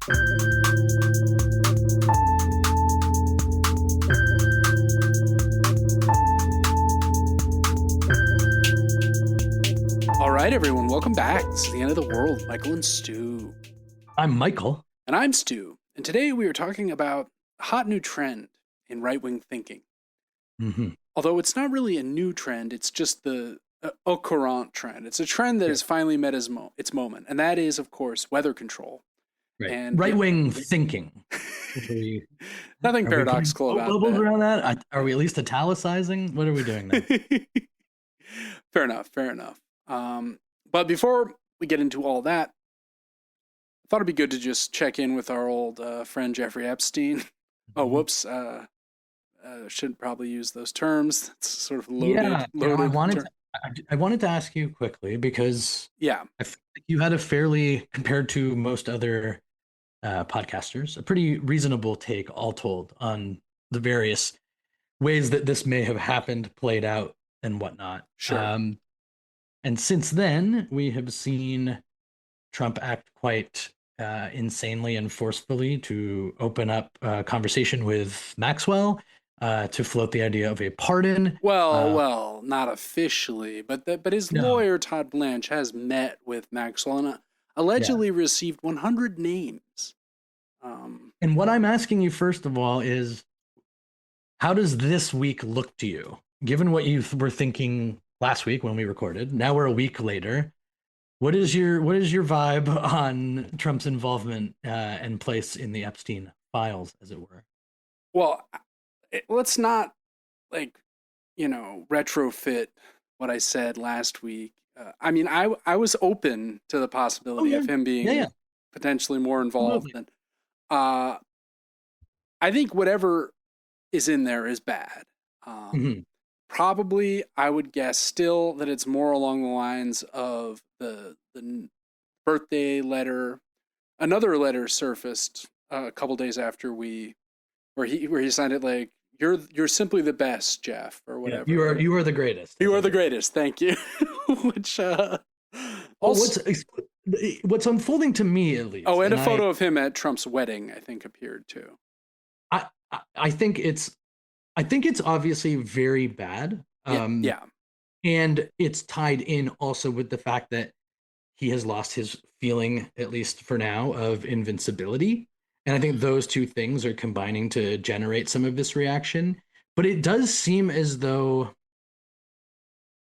All right, everyone, welcome back. This is the end of the world. Michael and Stu. I'm Michael. And I'm Stu. And today we are talking about a hot new trend in right-wing thinking. Mm-hmm. Although it's not really a new trend, it's just the current trend. It's a trend that has finally met its moment. And that is, of course, weather control. Right. And right-wing thinking. Nothing paradoxical about bubbles that. Around that? Are we at least italicizing? What are we doing now? Fair enough. But before we get into all that, I thought it'd be good to just check in with our old friend Jeffrey Epstein. Oh, whoops. Shouldn't probably use those terms. It's sort of loaded. I wanted to ask you quickly because I feel like you had a fairly, compared to most other podcasters, a pretty reasonable take, all told, on the various ways that this may have happened, played out, and whatnot. Sure. And since then, we have seen Trump act quite insanely and forcefully to open up a conversation with Maxwell, to float the idea of a pardon. Well, not officially, but his lawyer, Todd Blanche, has met with Maxwell and allegedly received 100 names. And what I'm asking you, first of all, is how does this week look to you? Given what you were thinking last week when we recorded, now we're a week later. What is your vibe on Trump's involvement and place in the Epstein files, as it were? Well, let's not retrofit what I said last week. I mean, I was open to the possibility of him being potentially more involved than. I think whatever is in there is bad. Probably, I would guess still that it's more along the lines of the birthday letter. Another letter surfaced a couple days after where he signed it like, you're simply the best, Jeff, or whatever. You are the greatest. You are the greatest. Thank you. Which what's unfolding to me, at least. Oh, and a photo of him at Trump's wedding, I think, appeared too. I think it's obviously very bad. And it's tied in also with the fact that he has lost his feeling, at least for now, of invincibility. And I think those two things are combining to generate some of this reaction. But it does seem as though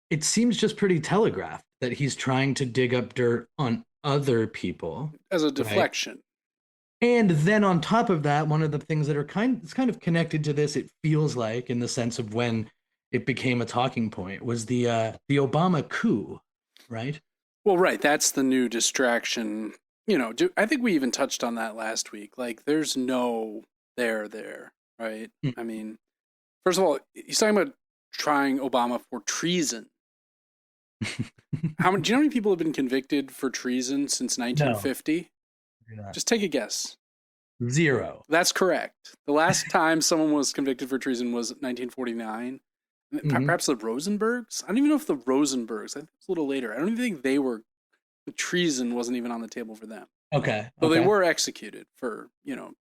it seems just pretty telegraphed that he's trying to dig up dirt on other people. As a deflection. Right? And then on top of that, one of the things that are kind of connected to this, it feels like, in the sense of when it became a talking point, was the Obama coup, right? Well, right. That's the new distraction. I think we even touched on that last week. Like, there's no there, right? I mean, first of all, he's talking about trying Obama for treason. Do you know how many people have been convicted for treason since 1950? No. Just take a guess. 0. That's correct. The last time someone was convicted for treason was 1949. Perhaps the Rosenbergs? I don't even know if the Rosenbergs, I think it was a little later. I don't even think the treason wasn't even on the table for them. Okay. Though they were executed for,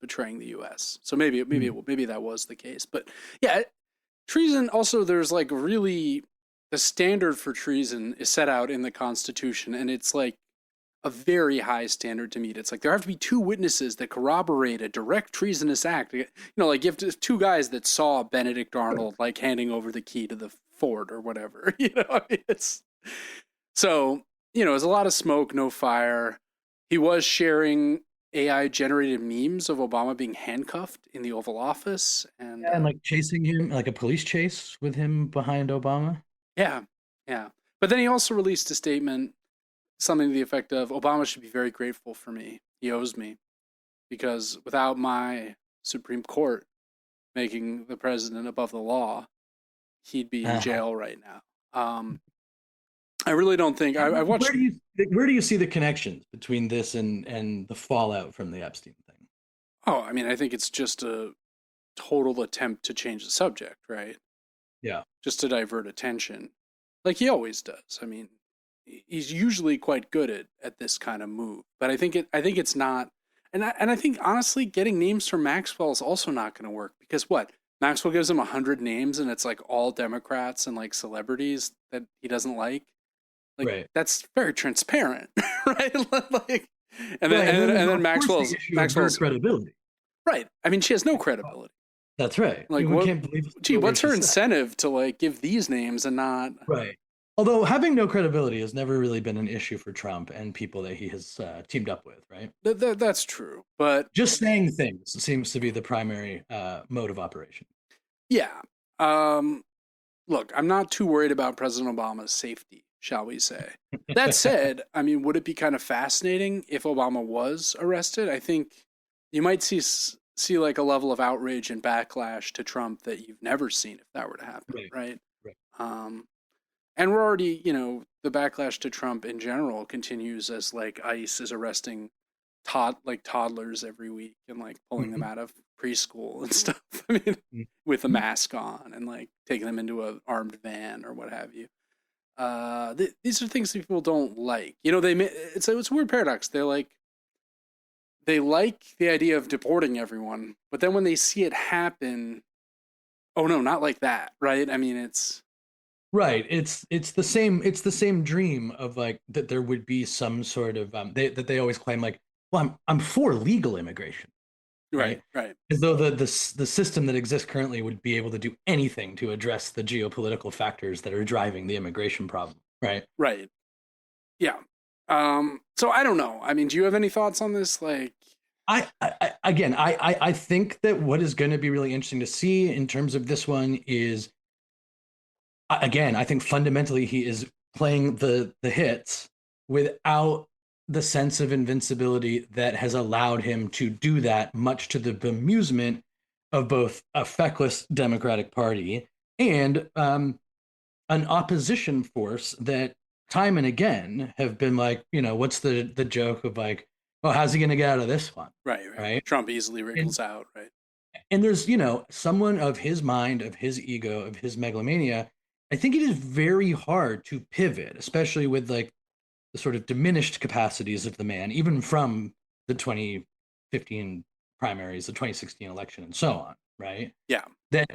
betraying the U.S. So maybe that was the case. But yeah, treason also, there's like really, the standard for treason is set out in the Constitution, and it's like a very high standard to meet. It's like there have to be 2 witnesses that corroborate a direct treasonous act. Like you have 2 guys that saw Benedict Arnold like handing over the key to the fort or whatever. It's so, there's a lot of smoke, no fire. He was sharing AI generated memes of Obama being handcuffed in the Oval Office and like chasing him, like a police chase with him behind Obama. Yeah. But then he also released a statement, something to the effect of, Obama should be very grateful for me. He owes me. Because without my Supreme Court making the president above the law, he'd be in jail right now. I really don't think... I watched... Where do you see the connections between this and the fallout from the Epstein thing? Oh, I mean, I think it's just a total attempt to change the subject, right? Yeah. Just to divert attention. Like he always does. I mean, he's usually quite good at this kind of move. But I think it's not... I think honestly, getting names from Maxwell is also not going to work because what? Maxwell gives him 100 names and it's like all Democrats and like celebrities that he doesn't like. Like Right. that's very transparent, right? Like, and Right, then Maxwell's credibility. Right. I mean, she has no credibility. That's right. Like, we can't believe. What's her incentive to like give these names and not right? Although having no credibility has never really been an issue for Trump and people that he has teamed up with, right? That's true, but just saying things seems to be the primary mode of operation. Yeah. Look, I'm not too worried about President Obama's safety, shall we say. That said, I mean, would it be kind of fascinating if Obama was arrested? I think you might see like a level of outrage and backlash to Trump that you've never seen if that were to happen, right? And we're already, the backlash to Trump in general continues as like ICE is arresting toddlers every week and like pulling them out of preschool and stuff. I mean, with a mask on and like taking them into an armed van or what have you. These are things that people don't like. It's a weird paradox. They like the idea of deporting everyone, but then when they see it happen, oh no, not like that, right? I mean, it's right. It's the same dream of like that there would be some sort of they always claim like, well, I'm for legal immigration. Right. As though the system that exists currently would be able to do anything to address the geopolitical factors that are driving the immigration problem. Right. Right. Yeah. So I don't know. I mean, do you have any thoughts on this? Like, I think that what is going to be really interesting to see in terms of this one is, again, I think fundamentally he is playing the hits without the sense of invincibility that has allowed him to do that, much to the bemusement of both a feckless Democratic Party and an opposition force that time and again have been like, what's the joke of like, oh, how's he going to get out of this one? Right. Trump easily wriggles out, right? And there's, someone of his mind, of his ego, of his megalomania. I think it is very hard to pivot, especially with like the sort of diminished capacities of the man, even from the 2015 primaries, the 2016 election, and so on, right? Yeah. That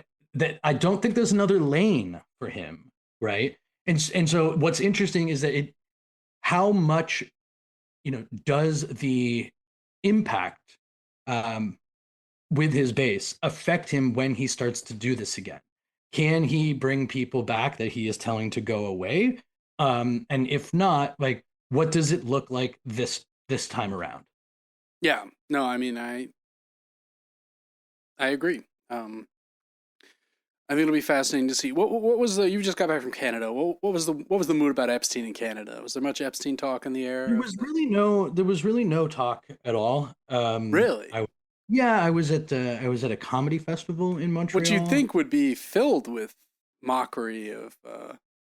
I don't think there's another lane for him, right? And so what's interesting is that how much, does the impact with his base affect him when he starts to do this again? Can he bring people back that he is telling to go away? And if not, like, what does it look like this time around? Yeah, no, I mean, I agree. I think it'll be fascinating to see. What was you just got back from Canada? What was the mood about Epstein in Canada? Was there much Epstein talk in the air? There was really no talk at all. Really? I was at a comedy festival in Montreal. What you think would be filled with mockery of.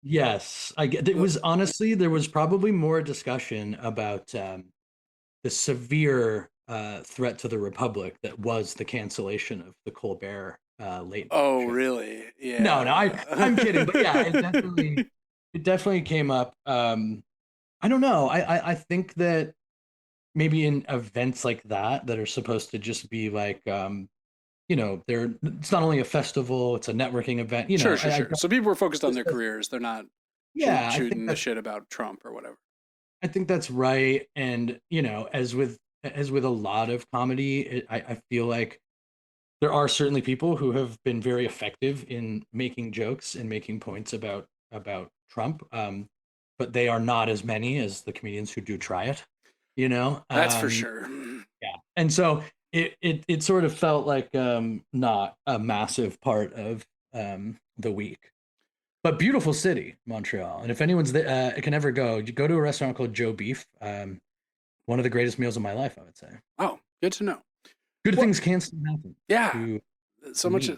Yes, it was honestly, there was probably more discussion about the severe threat to the Republic that was the cancellation of the Colbert late. Oh, really? Yeah. No, I'm kidding, but yeah, it definitely came up. I don't know. I think that maybe in events like that are supposed to just be like it's not only a festival, it's a networking event. Sure. So people were focused on their careers. They're not shooting the shit about Trump or whatever. I think that's right. And, as with a lot of comedy, I feel like there are certainly people who have been very effective in making jokes and making points about Trump. But they are not as many as the comedians who do try it, That's for sure. Yeah. And so it sort of felt like not a massive part of the week, but beautiful city, Montreal. And if anyone's can ever go, you go to a restaurant called Joe Beef. One of the greatest meals of my life, I would say. Oh, good to know. Good things can still happen. Yeah. So much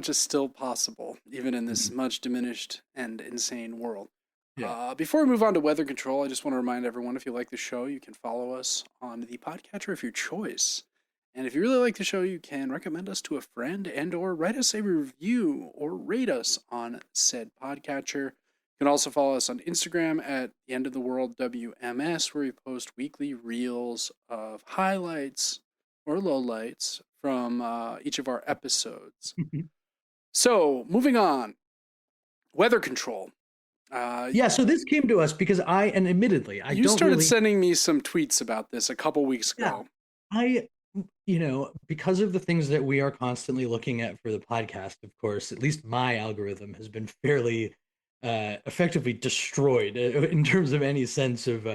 is still possible, even in this much diminished and insane world. Yeah. Before we move on to weather control, I just want to remind everyone, if you like the show, you can follow us on the podcatcher of your choice. And if you really like the show, you can recommend us to a friend and or write us a review or rate us on said podcatcher. You can also follow us on Instagram at the End of the World WMS, where we post weekly reels of highlights or lowlights from each of our episodes. So, moving on, weather control. So this came to us because admittedly, you started sending me some tweets about this a couple weeks ago. Because of the things that we are constantly looking at for the podcast, of course, at least my algorithm has been fairly effectively destroyed in terms of any sense of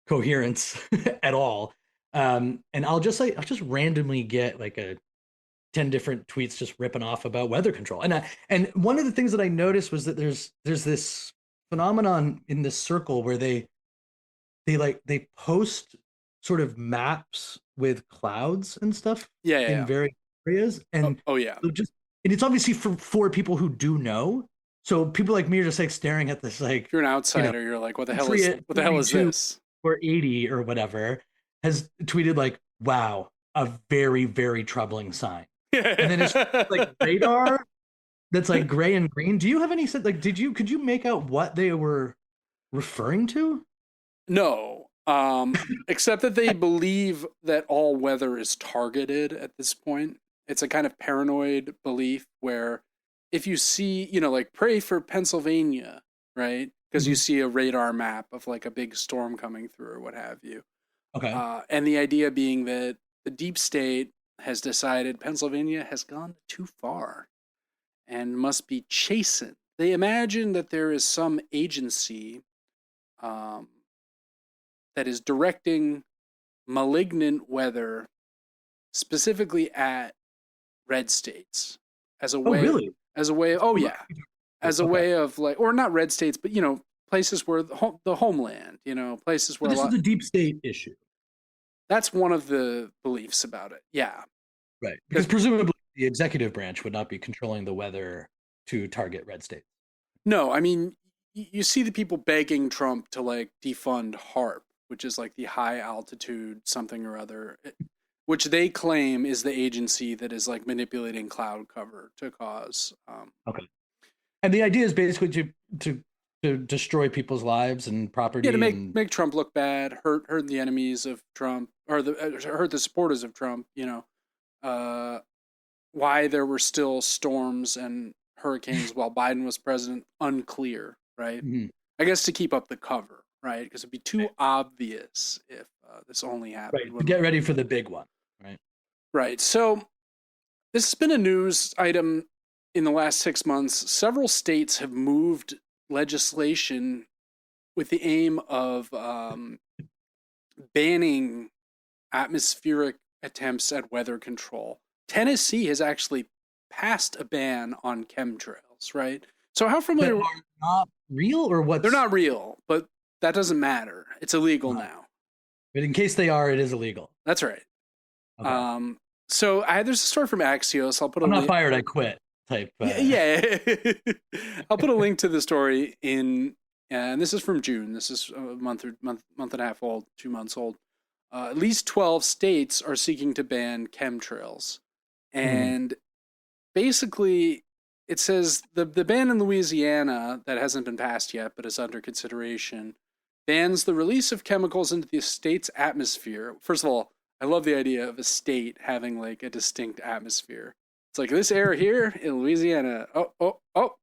coherence at all. And I'll just randomly get like 10 different tweets just ripping off about weather control. And one of the things that I noticed was that there's this phenomenon in this circle where they post sort of maps with clouds and stuff in various areas. And it's obviously for people who do know. So people like me are just like staring at this, like, if you're an outsider, you're like, what the hell is this? Or 80 or whatever has tweeted like, wow, a very, very troubling sign. And then it's like radar that's like gray and green. Do you have any sense? Like, could you make out what they were referring to? No, except that they believe that all weather is targeted at this point. It's a kind of paranoid belief where if you see, like pray for Pennsylvania, right? Because you see a radar map of like a big storm coming through or what have you. Okay. And the idea being that the deep state has decided Pennsylvania has gone too far and must be chastened. They imagine that there is some agency that is directing malignant weather specifically at red states as a way. Oh, really? As a way. Oh, yeah. As a way of like, or not red states, but places where the homeland. Places where this is a deep state issue. That's one of the beliefs about it. Yeah. Right. Because presumably the executive branch would not be controlling the weather to target red states. No, I mean, you see the people begging Trump to like defund HARP, which is like the high altitude something or other, which they claim is the agency that is like manipulating cloud cover to cause. Okay. And the idea is basically to destroy people's lives and property. Yeah, to make Trump look bad, hurt the enemies of Trump, or hurt the supporters of Trump. Why there were still storms and hurricanes while Biden was president, unclear, right? Mm-hmm. I guess to keep up the cover, right? Because it'd be too obvious if this only happened. Right, get ready for the big one, right? Right. So this has been a news item in the last 6 months. Several states have moved legislation with the aim of banning atmospheric attempts at weather control. Tennessee has actually passed a ban on chemtrails, right? So how familiar? That are not real, or what? They're not real, but that doesn't matter. It's illegal now. But in case they are, it is illegal. That's right. Okay. So there's a story from Axios. I'm not fired, I quit. Type. Yeah. I'll put a link to the story in, and this is from June. This is a month and a half old, 2 months old. At least 12 states are seeking to ban chemtrails. And basically, it says the ban in Louisiana that hasn't been passed yet, but is under consideration, bans the release of chemicals into the state's atmosphere. First of all, I love the idea of a state having like a distinct atmosphere. It's like this air here in Louisiana. Oh,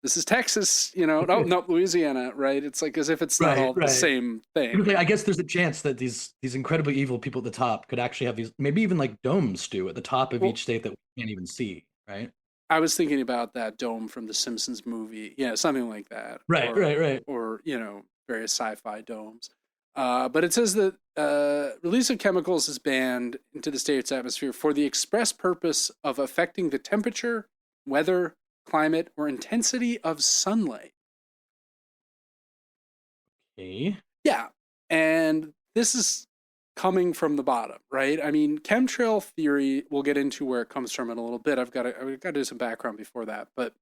this is Texas, no, Louisiana, right? It's like as if it's not all the same thing. I guess there's a chance that these incredibly evil people at the top could actually have these, maybe even like domes, Stu, at the top of each state that we can't even see, right? I was thinking about that dome from the Simpsons movie. Yeah, something like that. Right. Or, various sci-fi domes. But it says that release of chemicals is banned into the state's atmosphere for the express purpose of affecting the temperature, weather, climate, or intensity of sunlight. Okay. Yeah. And this is coming from the bottom, right? I mean, chemtrail theory, we'll get into where it comes from in a little bit. I've got to do some background before that. But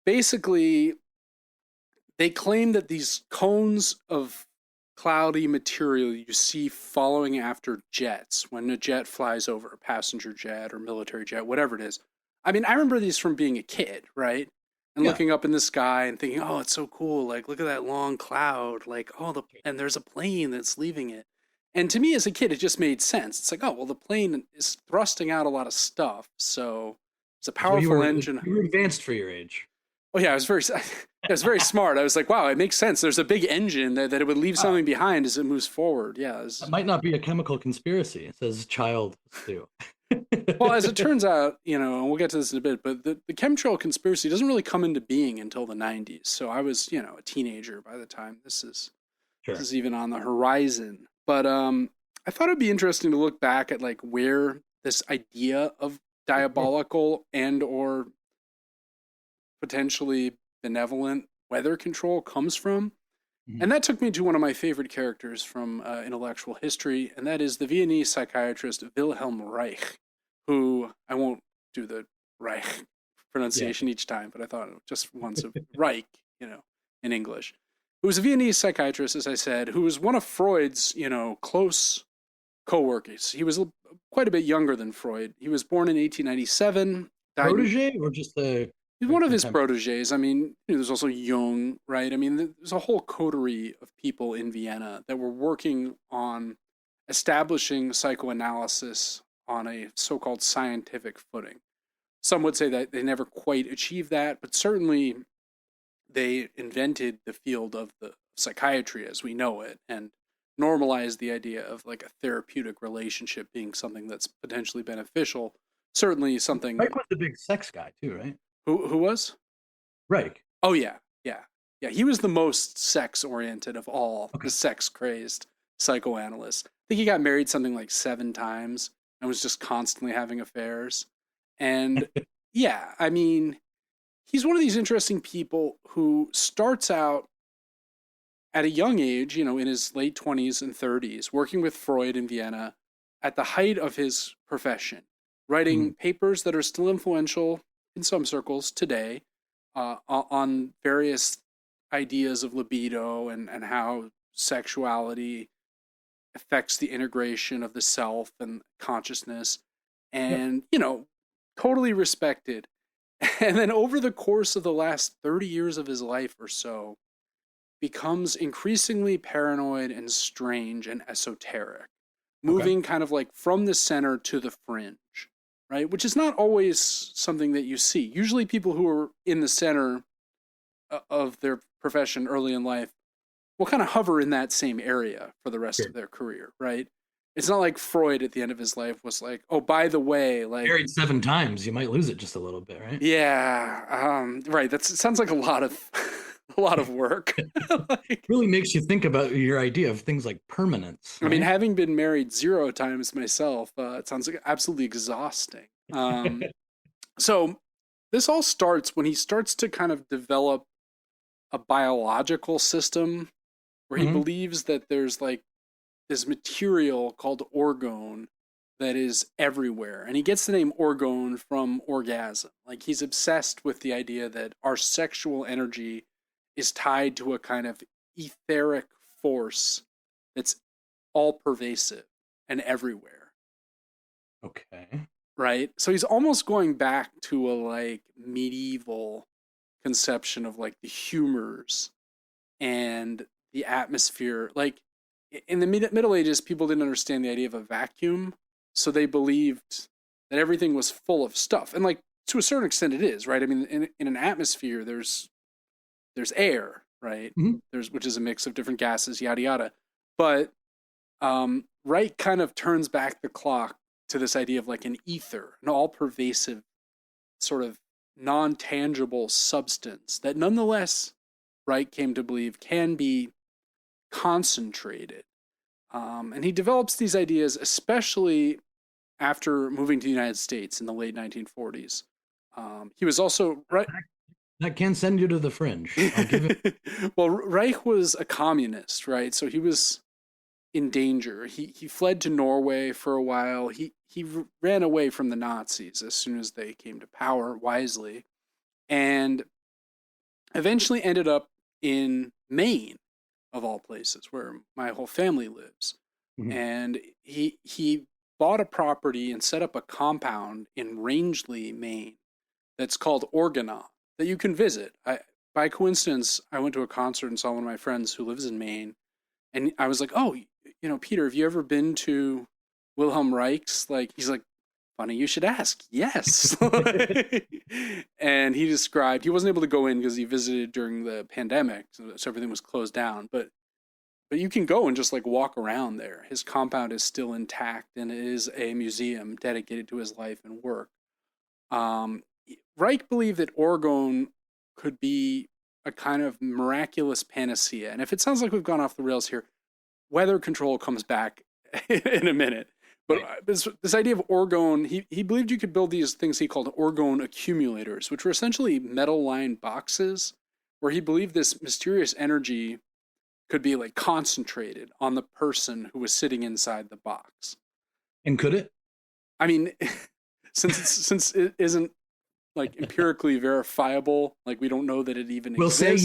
basically, they claim that these cones of cloudy material you see following after jets, when a jet flies over, a passenger jet or military jet, whatever it is. I mean, I remember these from being a kid, right? and looking up in the sky and thinking, oh, it's so cool. Like, look at that long cloud. Like, oh, and there's a plane that's leaving it. And to me as a kid, it just made sense. It's like, oh, well, the plane is thrusting out a lot of stuff. So it's a powerful engine. You were advanced for your age. Oh yeah, I was very smart. I was like, wow, it makes sense. There's a big engine that it would leave something behind as it moves forward. Yeah. That might not be a chemical conspiracy. It says child stew. Well, as it turns out, and we'll get to this in a bit, but the chemtrail conspiracy doesn't really come into being until the 90s. So I was, a teenager by the time this is even on the horizon. But I thought it'd be interesting to look back at like where this idea of diabolical and or potentially benevolent weather control comes from. And that took me to one of my favorite characters from intellectual history, and that is the Viennese psychiatrist Wilhelm Reich, who, I won't do the Reich pronunciation each time, but I thought just once of Reich, in English, who was a Viennese psychiatrist, as I said, who was one of Freud's, close co-workers. He was quite a bit younger than Freud. He was born in 1897. Protege or just He's one of his proteges. I mean, there's also Jung, right? I mean, there's a whole coterie of people in Vienna that were working on establishing psychoanalysis on a so-called scientific footing. Some would say that they never quite achieved that, but certainly they invented the field of the psychiatry as we know it and normalized the idea of like a therapeutic relationship being something that's potentially beneficial. Certainly something... Reich was the big sex guy too, right? Who was? Reich. Oh, yeah. He was the most sex-oriented of all the sex-crazed psychoanalysts. I think he got married something like 7 times and was just constantly having affairs. And yeah, I mean, he's one of these interesting people who starts out at a young age, in his late 20s and 30s, working with Freud in Vienna at the height of his profession, writing papers that are still influential in some circles today on various ideas of libido and how sexuality affects the integration of the self and consciousness and, totally respected. And then over the course of the last 30 years of his life or so, becomes increasingly paranoid and strange and esoteric, moving kind of like from the center to the fringe. Right, which is not always something that you see. Usually people who are in the center of their profession early in life will kind of hover in that same area for the rest of their career, right? It's not like Freud at the end of his life was like, oh, by the way, like... Married 7 times, you might lose it just a little bit, right? Yeah, right. It sounds like a lot of work. Like, really makes you think about your idea of things like permanence. Right? I mean, having been married 0 times myself, it sounds like absolutely exhausting. So this all starts when he starts to kind of develop a biological system where he believes that there's like this material called orgone that is everywhere. And he gets the name orgone from orgasm. Like he's obsessed with the idea that our sexual energy is tied to a kind of etheric force that's all pervasive and everywhere. Okay. Right? So he's almost going back to a like medieval conception of like the humors and the atmosphere. Like in the Middle Ages, people didn't understand the idea of a vacuum. So they believed that everything was full of stuff. And like to a certain extent it is, right? I mean, in an atmosphere, there's air, right? Which is a mix of different gases, yada, yada. But Wright kind of turns back the clock to this idea of like an ether, an all-pervasive sort of non-tangible substance that nonetheless Wright came to believe can be concentrated. And he develops these ideas, especially after moving to the United States in the late 1940s. He was also... That can send you to the fringe. I'll give it. Well, Reich was a communist, right? So he was in danger. He fled to Norway for a while. He ran away from the Nazis as soon as they came to power, wisely, and eventually ended up in Maine, of all places, where my whole family lives. And he bought a property and set up a compound in Rangeley, Maine, that's called Orgonon. that you can visit. By coincidence, I went to a concert and saw one of my friends who lives in Maine, and I was like, "Oh, Peter, have you ever been to Wilhelm Reich's?" Like, he's like, "Funny you should ask." Yes. And he described, he wasn't able to go in because he visited during the pandemic, so everything was closed down. But you can go and just like walk around there. His compound is still intact, and it is a museum dedicated to his life and work. Reich believed that orgone could be a kind of miraculous panacea. And if it sounds like we've gone off the rails here, weather control comes back in a minute. But this idea of orgone, he believed you could build these things he called orgone accumulators, which were essentially metal-lined boxes, where he believed this mysterious energy could be like concentrated on the person who was sitting inside the box. And could it? I mean, since it isn't like empirically verifiable, like we don't know that it even exists. We'll say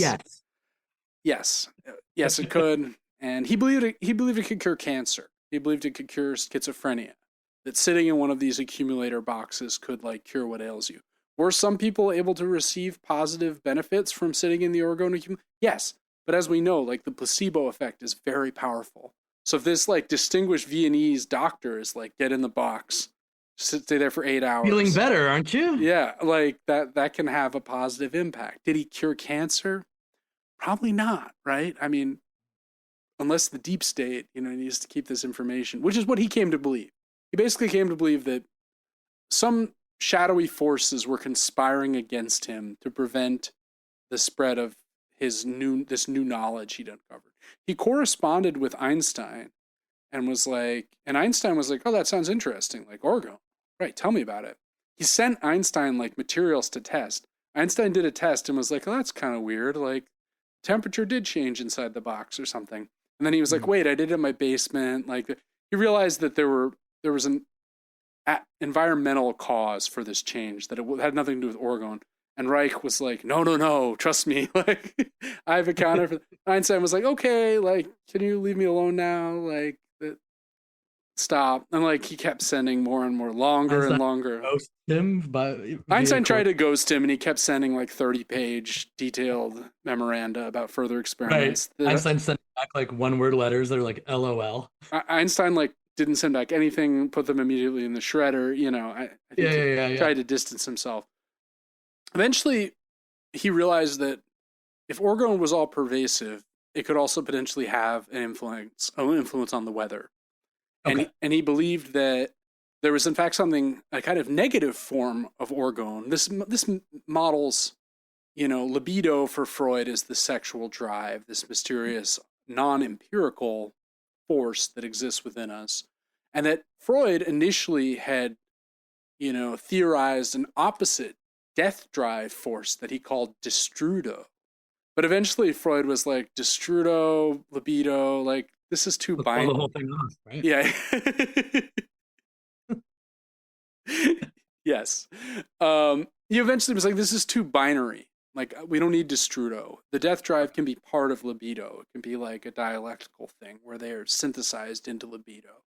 yes. Yes, it could. And he believed it could cure cancer. He believed it could cure schizophrenia. That sitting in one of these accumulator boxes could like cure what ails you. Were some people able to receive positive benefits from sitting in the orgone accumulator? Yes. But as we know, like the placebo effect is very powerful. So if this like distinguished Viennese doctor is like, get in the box, stay there for 8 hours. Feeling better, aren't you? Yeah, like that can have a positive impact. Did he cure cancer? Probably not, right? I mean, unless the deep state, needs to keep this information, which is what he came to believe. He basically came to believe that some shadowy forces were conspiring against him to prevent the spread of this new knowledge he'd uncovered. He corresponded with Einstein and Einstein was like, "Oh, that sounds interesting, like orgone. Right, tell me about it." He sent Einstein like materials to test. Einstein did a test and was like, "Oh, that's kind of weird. Like temperature did change inside the box or something." And then he was like, "Wait, I did it in my basement." Like he realized that there was an environmental cause for this change, that it had nothing to do with orgone. And Reich was like, no, trust me. Like, I've accounted for. Einstein was like, "Okay, like, can you leave me alone now? Like, stop." And like, he kept sending more and more, longer and longer. Ghost him, Einstein tried to ghost him, and he kept sending like 30-page detailed memoranda about further experiments. Right. Einstein sent back like one-word letters that are like LOL. Einstein like didn't send back anything, put them immediately in the shredder. I think he tried to distance himself. Eventually, he realized that if orgone was all pervasive, it could also potentially have an influence on the weather. Okay. And he believed that there was in fact a kind of negative form of orgone. This models, libido for Freud as the sexual drive, this mysterious non-empirical force that exists within us. And that Freud initially had, theorized an opposite death drive force that he called destrudo. But eventually Freud was like, destrudo, libido, like, this is too binary. The whole thing off, right? Yeah. Yes. He eventually was like, this is too binary. Like, we don't need destrudo. The death drive can be part of libido. It can be like a dialectical thing where they are synthesized into libido.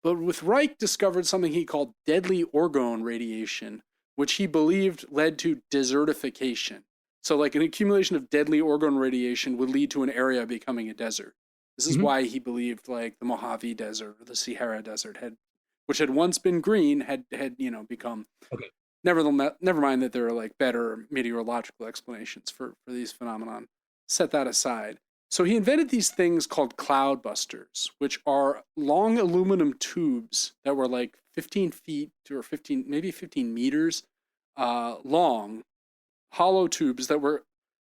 But with Reich discovered something he called deadly orgone radiation, which he believed led to desertification. So like an accumulation of deadly orgone radiation would lead to an area becoming a desert. This is why he believed like the Mojave Desert or the Sahara Desert which had once been green, had become. Okay. Never mind that there are like better meteorological explanations for these phenomenon. Set that aside. So he invented these things called cloudbusters, which are long aluminum tubes that were like 15 feet or 15 meters long, hollow tubes that were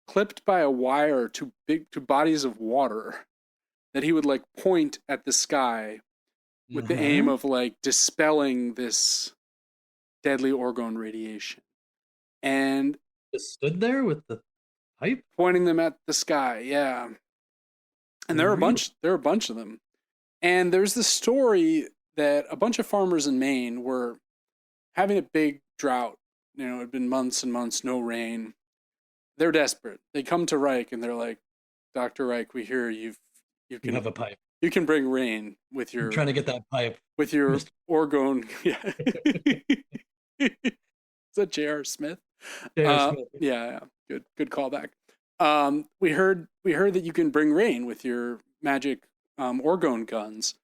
clipped by a wire to bodies of water that he would like point at the sky with the aim of like dispelling this deadly orgone radiation. And just stood there with the pipe, pointing them at the sky. Yeah. And there are a bunch of them. And there's this story that a bunch of farmers in Maine were having a big drought. It had been months and months, no rain. They're desperate. They come to Reich and they're like, "Dr. Reich, we hear you can have a pipe. You can bring rain with your." I'm trying to get that pipe with your orgone. Yeah. Is that J.R. Smith? Yeah, good callback. We heard that you can bring rain with your magic orgone guns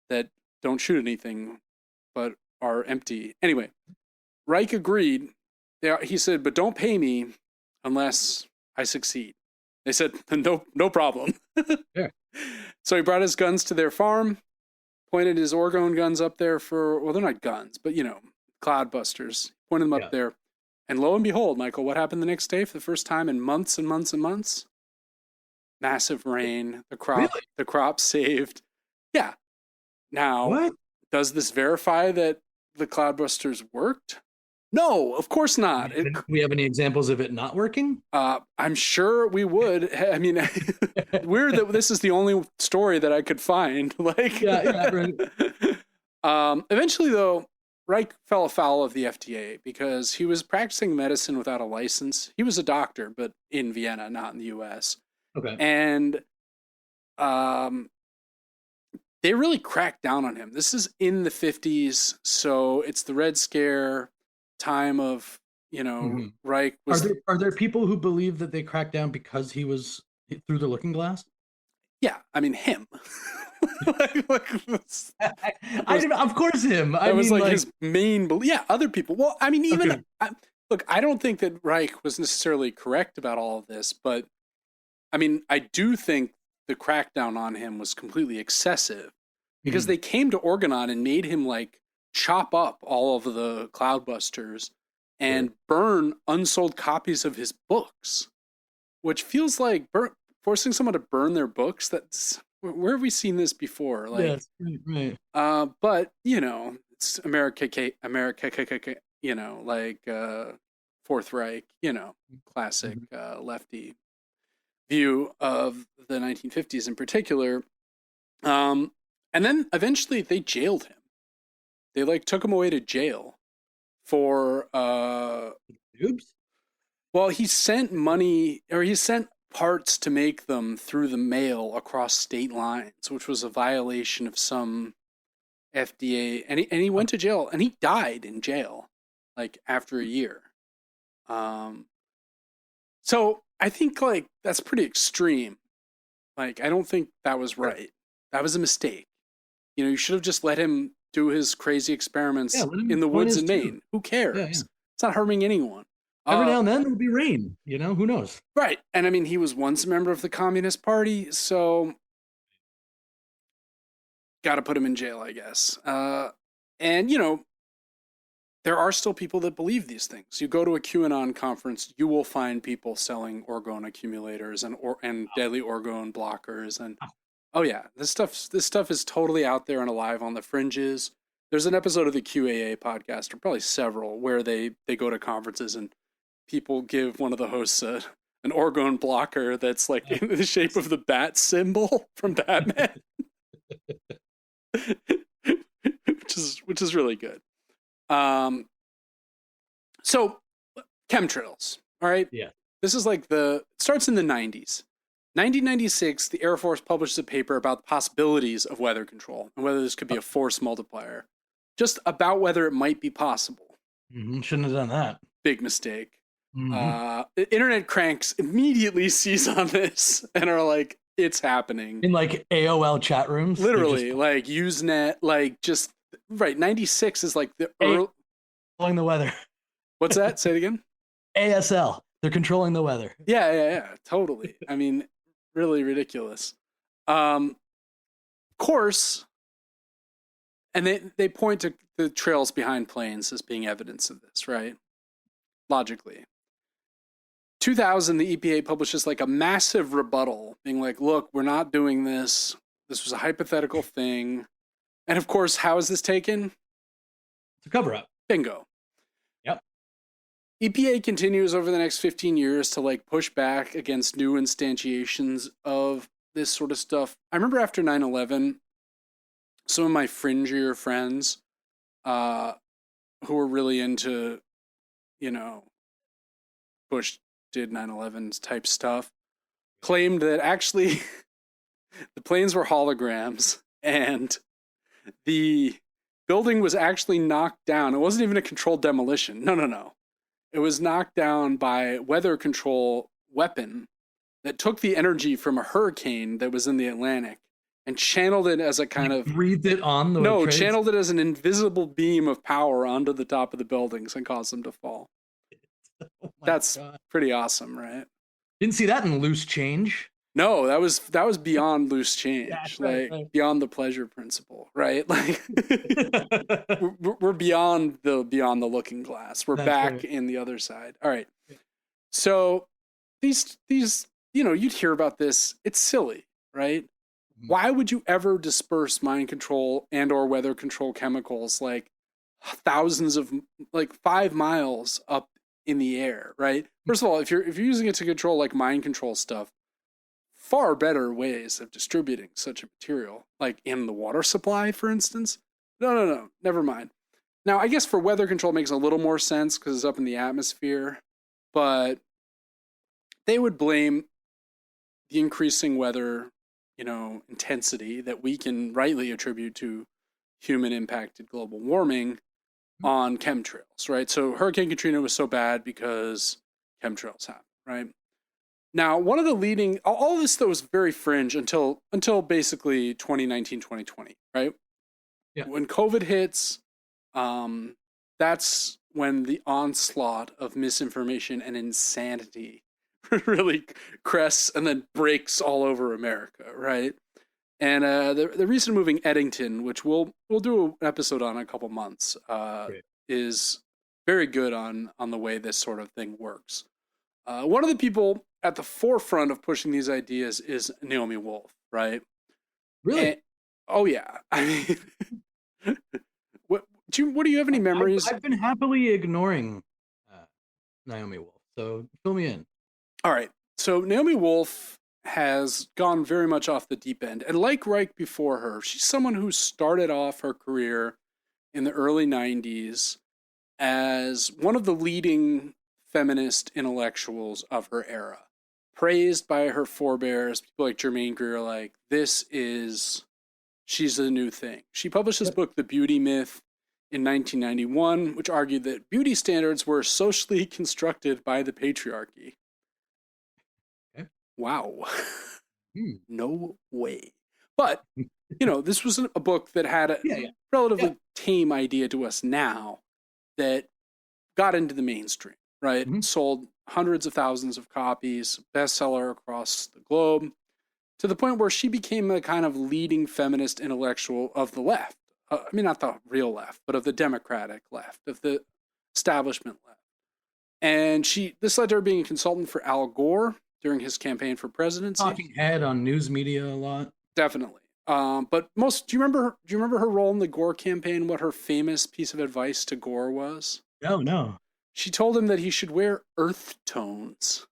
that don't shoot anything but are empty. Anyway, Reich agreed. He said, but don't pay me unless I succeed. They said, no problem. Yeah. So he brought his guns to their farm, pointed his orgone guns up there well, they're not guns, but cloudbusters. Pointed them up there. And lo and behold, Michael, what happened the next day for the first time in months and months and months? Massive rain, the crop saved. Yeah. Now, what? Does this verify that the cloudbusters worked? No, of course not. Do we have any examples of it not working? I'm sure we would. I mean, weird that this is the only story that I could find. Right. Eventually, though, Reich fell afoul of the FDA because he was practicing medicine without a license. He was a doctor, but in Vienna, not in the U.S. Okay. And they really cracked down on him. This is in the 50s, so it's the Red Scare time of, Reich was... Are there people who believe that they cracked down because he was through the looking glass? Yeah, I mean, him. Of course him. That was his main belief. Yeah, other people. Well, I mean, even... Okay. Look, I don't think that Reich was necessarily correct about all of this, but I mean, I do think the crackdown on him was completely excessive because they came to Orgonon and made him chop up all of the cloudbusters and burn unsold copies of his books, which feels like forcing someone to burn their books. Where have we seen this before? Yes, right. But it's America, Fourth Reich, classic lefty view of the 1950s in particular. And then eventually they jailed him. They took him away to jail for Oops. Well, he sent money, or he sent parts to make them through the mail across state lines, which was a violation of some FDA, and he went to jail, and he died in jail after a year. So I think that's pretty extreme. I don't think that was right. That was a mistake. You should have just let him do his crazy experiments in the woods in Maine. Who cares? Yeah. It's not harming anyone. Every now and then there'll be rain. Who knows? Right. And I mean, he was once a member of the Communist Party, so got to put him in jail, I guess. And there are still people that believe these things. You go to a QAnon conference, you will find people selling orgone accumulators and deadly orgone blockers. And oh yeah, this stuff is totally out there and alive on the fringes. There's an episode of the QAA podcast, or probably several, where they go to conferences and people give one of the hosts an orgone blocker that's in the shape of the bat symbol from Batman, which is really good. So chemtrails, all right? Yeah. This is it starts in the 90s. 1996, the Air Force publishes a paper about the possibilities of weather control and whether this could be a force multiplier. Just about whether it might be possible. Shouldn't have done that. Big mistake. Internet cranks immediately seize on this and are like, it's happening. In AOL chat rooms? Literally, Usenet, just, right, 96 is the early... Controlling the weather. What's that? Say it again? ASL. They're controlling the weather. Yeah, totally. I mean, really ridiculous. Of course, and they point to the trails behind planes as being evidence of this, right? Logically. 2000, the EPA publishes a massive rebuttal, being look, we're not doing this. This was a hypothetical thing. And of course, how is this taken? It's a cover-up. Bingo. Yep. EPA continues over the next 15 years to push back against new instantiations of this sort of stuff. I remember after 9/11, some of my fringier friends who were really into, Bush did 9/11 type stuff, claimed that actually the planes were holograms and the building was actually knocked down. It wasn't even a controlled demolition. No. It was knocked down by weather control weapon that took the energy from a hurricane that was in the Atlantic and channeled it as a kind of breathed it on the no, trades? channeled it as an invisible beam of power onto the top of the buildings and caused them to fall. Oh That's God. pretty awesome, right? Didn't see that in Loose Change. No, that was beyond loose change, right, like right. beyond the pleasure principle, right? Like we're beyond the looking glass. We're back right. in the other side. All right. So these you'd hear about this. It's silly, right? Why would you ever disperse mind control and or weather control chemicals like thousands of 5 miles up in the air, right? First of all, if you're using it to control like mind control stuff, far better ways of distributing such a material, like in the water supply, for instance. No, never mind. Now, I guess for weather control it makes a little more sense because it's up in the atmosphere, but they would blame the increasing weather, intensity that we can rightly attribute to human impacted global warming on chemtrails, right? So Hurricane Katrina was so bad because chemtrails happened, right? Now, one of the leading, all this though was very fringe until basically 2019, 2020, right? Yeah. When COVID hits, that's when the onslaught of misinformation and insanity really crests and then breaks all over America, right? And the recent movie Eddington, which we'll do an episode on in a couple months, is very good on the way this sort of thing works. One of the people at the forefront of pushing these ideas is Naomi Wolf, right? Really? And, oh yeah. I mean, what do you have any memories? I've been happily ignoring Naomi Wolf, so fill me in. All right. So Naomi Wolf has gone very much off the deep end. And like Reich before her, she's someone who started off her career in the early 90s as one of the leading feminist intellectuals of her era. Praised by her forebears, people like Germaine Greer, like, she's the new thing. She published this book, The Beauty Myth, in 1991, which argued that beauty standards were socially constructed by the patriarchy. Wow. No way. But, this was a book that had a relatively tame idea to us now that got into the mainstream, right? Sold hundreds of thousands of copies, bestseller across the globe, to the point where she became a kind of leading feminist intellectual of the left. I mean, not the real left, but of the democratic left, of the establishment left. And this led to her being a consultant for Al Gore during his campaign for presidency. Talking head on news media a lot. Definitely. But do you remember her role in the Gore campaign? What her famous piece of advice to Gore was? No. She told him that he should wear earth tones,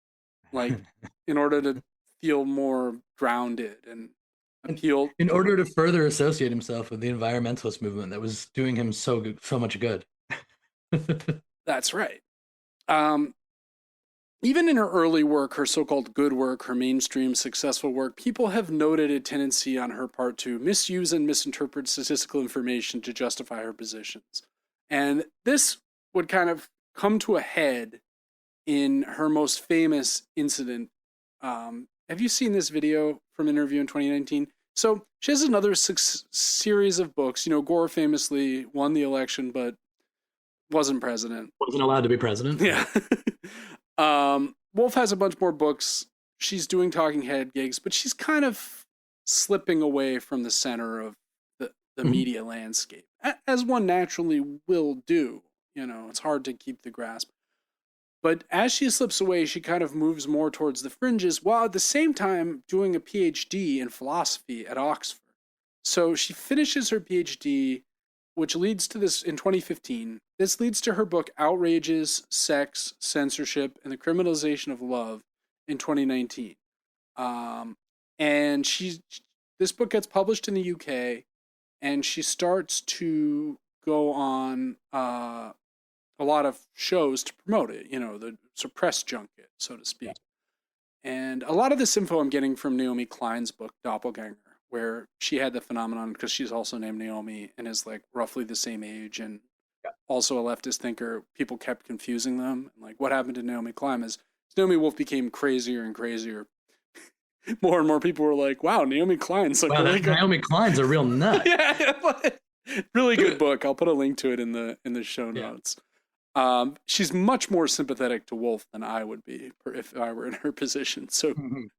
like in order to feel more grounded and appeal. In order to further associate himself with the environmentalist movement that was doing him so much good. That's right. Even in her early work, her so-called good work, her mainstream successful work, people have noted a tendency on her part to misuse and misinterpret statistical information to justify her positions. And this would kind of come to a head in her most famous incident. Have you seen this video from an interview in 2019? So she has another series of books. Gore famously won the election, but wasn't president. Wasn't allowed to be president. Yeah. Wolf has a bunch more books. She's doing talking head gigs, but she's kind of slipping away from the center of the media landscape, as one naturally will do. It's hard to keep the grasp. But as she slips away, she kind of moves more towards the fringes, while at the same time doing a PhD in philosophy at Oxford. So she finishes her PhD, which leads to this in 2015. This leads to her book Outrages, Sex, Censorship, and the Criminalization of Love in 2019. And this book gets published in the UK, and she starts to go on a lot of shows to promote it, the press junket, so to speak. And a lot of this info I'm getting from Naomi Klein's book, Doppelganger, where she had the phenomenon because she's also named Naomi and is like roughly the same age and also a leftist thinker, people kept confusing them. And like what happened to Naomi Klein is Naomi Wolf became crazier and crazier. More and more people were like, wow, Naomi Klein's like really good. Naomi Klein's a real nut. Yeah, really good book. I'll put a link to it in the show notes. She's much more sympathetic to Wolf than I would be if I were in her position. So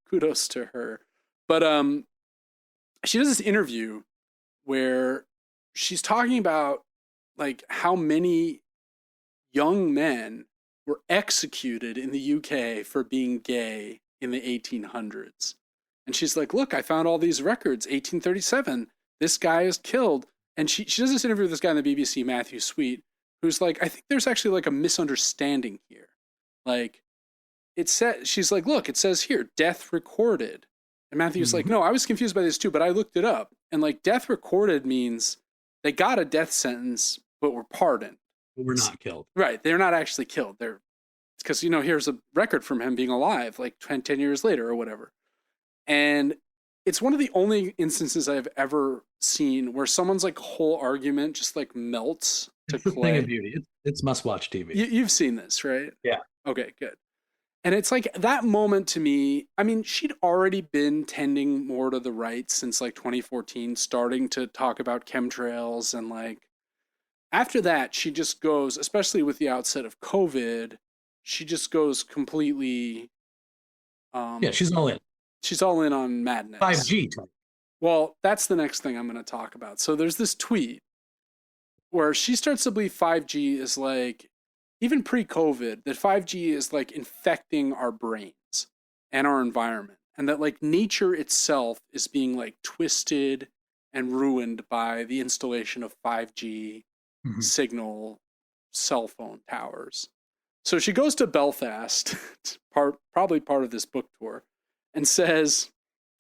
kudos to her. But she does this interview where she's talking about like how many young men were executed in the UK for being gay in the 1800s. And she's like, look, I found all these records. 1837, this guy is killed. And she does this interview with this guy on the BBC, Matthew Sweet, who's like, I think there's actually like a misunderstanding here. Like, she's like, look, it says here, death recorded. And Matthew's like, no, I was confused by this too, but I looked it up. And like, death recorded means they got a death sentence, but were pardoned. But we're not killed. Right. They're not actually killed. It's because, here's a record from him being alive like 10 years later or whatever. And it's one of the only instances I've ever seen where someone's like whole argument just like melts to clay. Thing of beauty. It's must-watch TV. You've seen this, right? Yeah. Okay, good. And it's like that moment to me, I mean, she'd already been tending more to the right since like 2014, starting to talk about chemtrails. And like after that, she just goes, especially with the outset of COVID, she just goes completely. She's all in. She's all in on madness. 5G type. Well, that's the next thing I'm going to talk about. So there's this tweet where she starts to believe 5G is like, even pre-COVID, that 5G is like infecting our brains and our environment. And that like nature itself is being like twisted and ruined by the installation of 5G signal cell phone towers. So she goes to Belfast, probably part of this book tour, and says,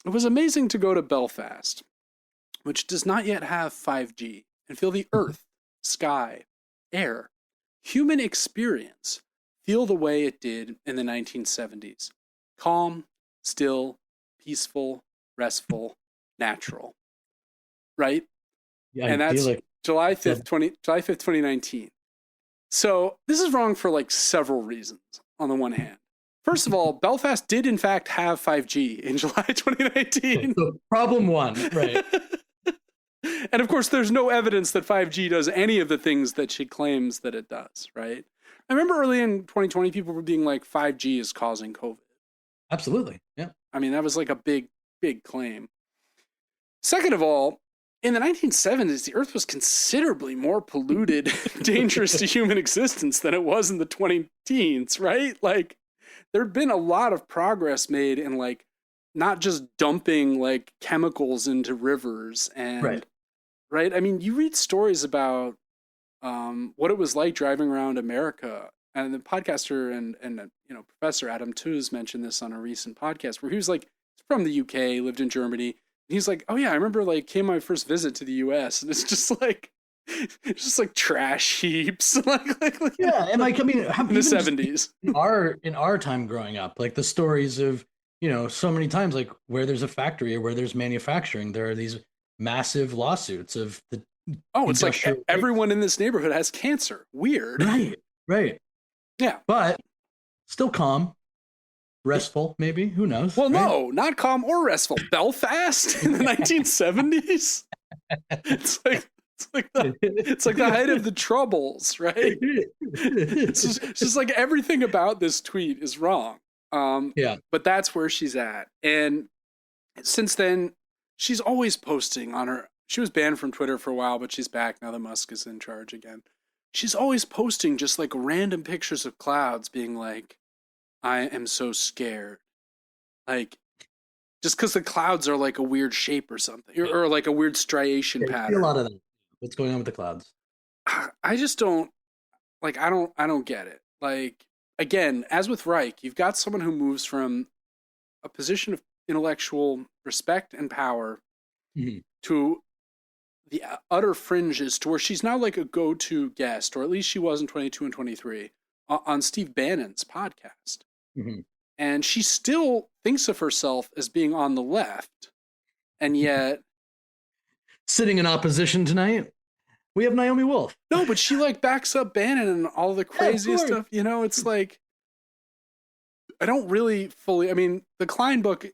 it was amazing to go to Belfast, which does not yet have 5G, and feel the earth, sky, air, human experience feel the way it did in the 1970s. Calm, still, peaceful, restful, natural. Right? Yeah, and that's like July 5th, 2019. So this is wrong for like several reasons on the one hand. First of all, Belfast did in fact have 5G in July 2019. So problem one, right. And of course, there's no evidence that 5G does any of the things that she claims that it does, right? I remember early in 2020, people were being like, 5G is causing COVID. Absolutely, yeah. I mean, that was like a big, big claim. Second of all, in the 1970s, the Earth was considerably more polluted, dangerous to human existence than it was in the 2010s, right? Like, there'd been a lot of progress made in like not just dumping like chemicals into rivers and right. I mean, you read stories about what it was like driving around America, and the podcaster and Professor Adam Tooze mentioned this on a recent podcast where he was like, he's from the UK, lived in Germany. And he's like, oh yeah, I remember like came my first visit to the US, and it's just like trash heaps. Yeah, and like I mean, in the 70s, in our time growing up, like the stories of so many times, like where there's a factory or where there's manufacturing, there are these massive lawsuits of the it's like everyone in this neighborhood has cancer. Weird, right, yeah, but still calm. Restful, maybe. Who knows? Well, right? No, not calm or restful. Belfast in the 1970s. It's like the height of the Troubles, right? It's just like everything about this tweet is wrong. But that's where she's at. And since then, she's always posting on her. She was banned from Twitter for a while, but she's back now that Musk is in charge again. She's always posting just like random pictures of clouds being like, I am so scared. Like, just because the clouds are like a weird shape or something, or like a weird striation pattern. A lot of that. What's going on with the clouds? I just don't like. I don't get it. Like, again, as with Reich, you've got someone who moves from a position of intellectual respect and power to the utter fringes, to where she's now like a go-to guest, or at least she was in 22 and 23 on Steve Bannon's podcast. And she still thinks of herself as being on the left, and yet sitting in opposition tonight. We have Naomi Wolf. No, but she like backs up Bannon and all the craziest stuff. You know, it's like, I don't really fully, I mean, the Klein book,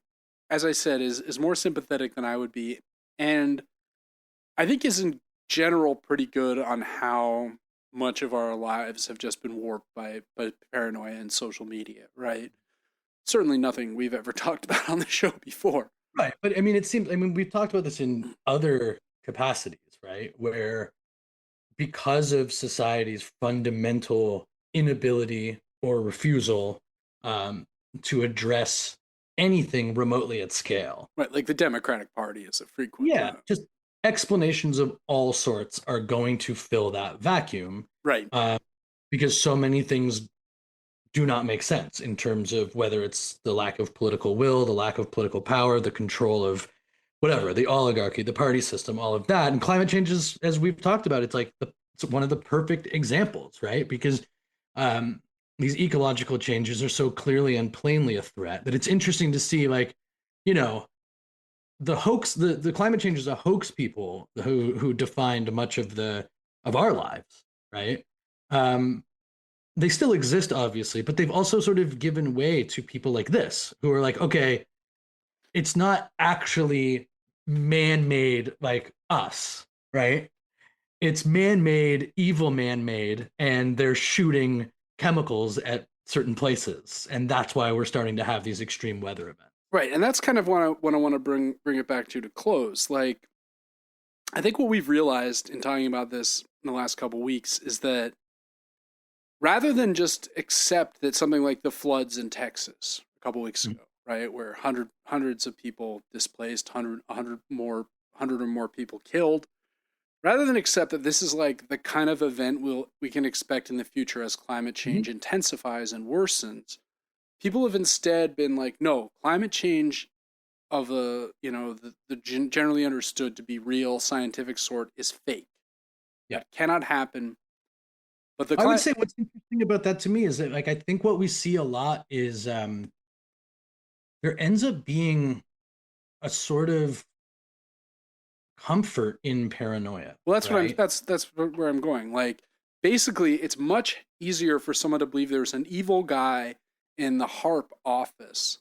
as I said, is more sympathetic than I would be. And I think is in general pretty good on how much of our lives have just been warped by paranoia and social media, right? Certainly nothing we've ever talked about on the show before. Right. But I mean, it seems, I mean, we've talked about this in other capacities, right? Where because of society's fundamental inability or refusal to address anything remotely at scale. Right. Like the Democratic Party is a frequent. Yeah. Just explanations of all sorts are going to fill that vacuum. Right. Because so many things do not make sense in terms of whether it's the lack of political will, the lack of political power, the control of whatever, the oligarchy, the party system, all of that. And climate change is, as we've talked about, it's like it's one of the perfect examples, right? Because these ecological changes are so clearly and plainly a threat that it's interesting to see, like, you know, the hoax, the climate change is a hoax people who defined much of our lives, right? They still exist, obviously, but they've also sort of given way to people like this who are like, okay, it's not actually man-made like us, right? It's man-made, evil man-made, and they're shooting chemicals at certain places, and that's why we're starting to have these extreme weather events. Right, and that's kind of what I want to bring it back to close. Like, I think what we've realized in talking about this in the last couple of weeks is that rather than just accept that something like the floods in Texas a couple weeks ago, right, where hundreds of people displaced, 100 or more people killed, rather than accept that this is like the kind of event we can expect in the future as climate change intensifies and worsens, people have instead been like, no, climate change of the generally understood to be real scientific sort is fake. Yeah, it cannot happen. But I would say what's interesting about that to me is that, like, I think what we see a lot is there ends up being a sort of comfort in paranoia. Well, that's right? that's where I'm going. Like, basically, it's much easier for someone to believe there's an evil guy in the HARP office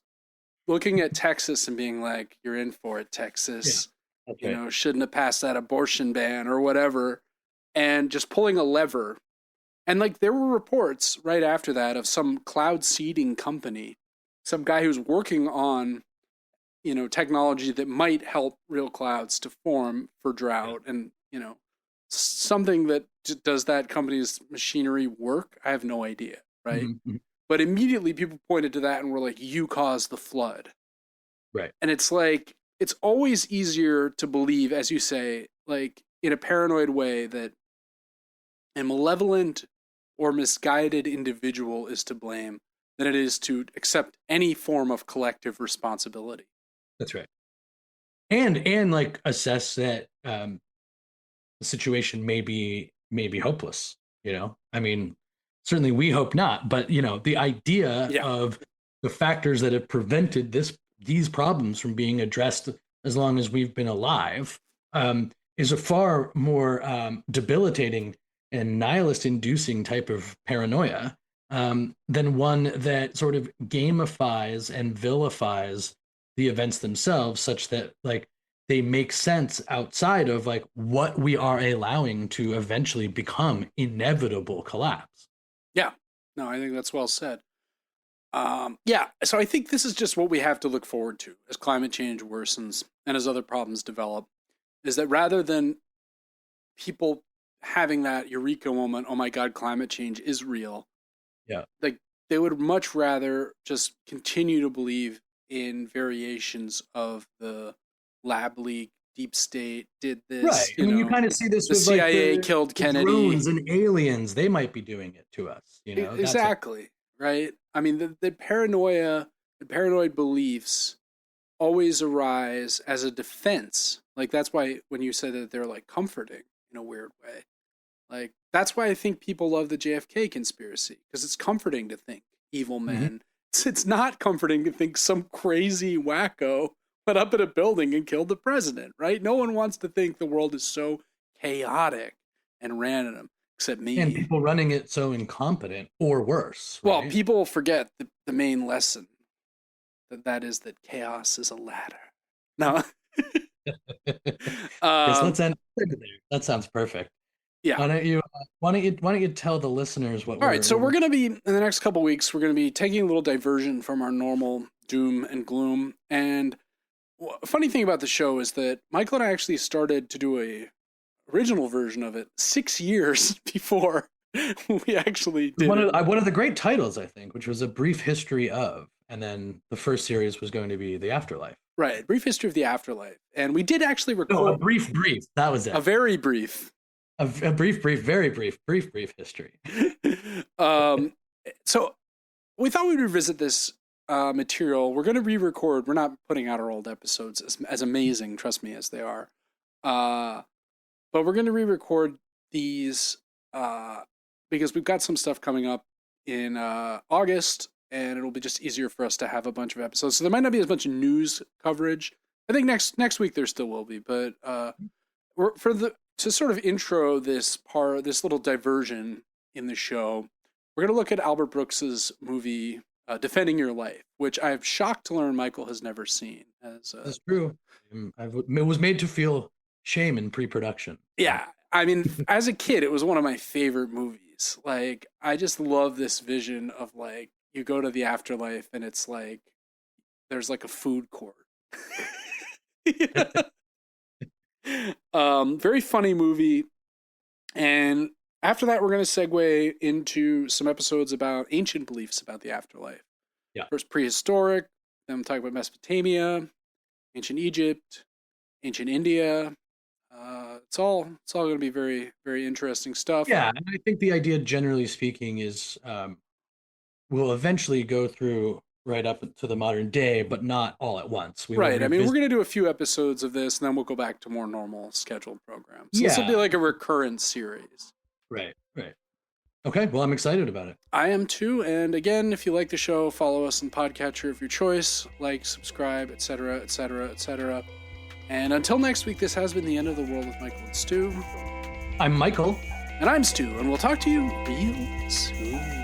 looking at Texas and being like, "You're in for it, Texas. Yeah, shouldn't have passed that abortion ban or whatever," and just pulling a lever. And like, there were reports right after that of some cloud seeding company, some guy who's working on, technology that might help real clouds to form for drought. Yeah. And, something that does that company's machinery work? I have no idea. Right. Mm-hmm. But immediately people pointed to that and were like, you caused the flood. Right. And it's like, it's always easier to believe, as you say, like in a paranoid way, that a malevolent or misguided individual is to blame than it is to accept any form of collective responsibility. That's right. And like assess that the situation may be hopeless, I mean, certainly we hope not, but the idea of the factors that have prevented these problems from being addressed as long as we've been alive is a far more debilitating and nihilist-inducing type of paranoia than one that sort of gamifies and vilifies the events themselves, such that like they make sense outside of like what we are allowing to eventually become inevitable collapse. Yeah, no, I think that's well said. So I think this is just what we have to look forward to as climate change worsens and as other problems develop, is that rather than people having that eureka moment, oh my God, climate change is real. Yeah. Like, they would much rather just continue to believe in variations of the lab leak, deep state did this. Right. You kind of see this the with CIA like killed Kennedy. Drones and aliens, they might be doing it to us. Exactly. Right. I mean, the paranoia, the paranoid beliefs always arise as a defense. Like, that's why when you say that they're like comforting in a weird way, like, that's why I think people love the JFK conspiracy, because it's comforting to think evil men. Mm-hmm. It's not comforting to think some crazy wacko went up in a building and killed the president, right? No one wants to think the world is so chaotic and ran them, except me. And people running it so incompetent or worse. Well, right? people forget the main lesson. That is that chaos is a ladder. No. Yes, let's end there. That sounds perfect. Yeah. Why don't you tell the listeners what? All right, so we're going to be in the next couple weeks. We're going to be taking a little diversion from our normal doom and gloom. And a funny thing about the show is that Michael and I actually started to do a original version of it 6 years before we actually did one of the great titles, I think, which was A Brief History of, and then the first series was going to be The Afterlife. Right, Brief History of the Afterlife. And we did actually record... No, a brief. That was it. A very brief. A brief, very brief history. So we thought we'd revisit this material. We're going to re-record. We're not putting out our old episodes as amazing, trust me, as they are. But we're going to re-record these because we've got some stuff coming up in August, and it'll be just easier for us to have a bunch of episodes. So there might not be as much news coverage. I think next week there still will be, but to sort of intro this little diversion in the show, we're going to look at Albert Brooks's movie Defending Your Life, which I'm shocked to learn Michael has never seen. That's true. It was made to feel shame in pre-production. Yeah. I mean, as a kid, it was one of my favorite movies. Like, I just love this vision of, like, you go to the afterlife and it's like, there's like a food court. Very funny movie. And after that, we're going to segue into some episodes about ancient beliefs about the afterlife. Yeah. First prehistoric, then we'll talk about Mesopotamia, ancient Egypt, ancient India. It's all going to be very, very interesting stuff. Yeah, and I think the idea, generally speaking, is we'll eventually go through right up to the modern day, but not all at once. Right. I mean, we're going to do a few episodes of this, and then we'll go back to more normal scheduled programs. So this will be like a recurrent series. Right. Okay, well, I'm excited about it. I am too. And again, if you like the show, follow us on podcatcher of your choice, like, subscribe, etc., etc., etc. And until next week, this has been the end of the world with Michael and Stu. I'm Michael. And I'm Stu, and we'll talk to you real soon.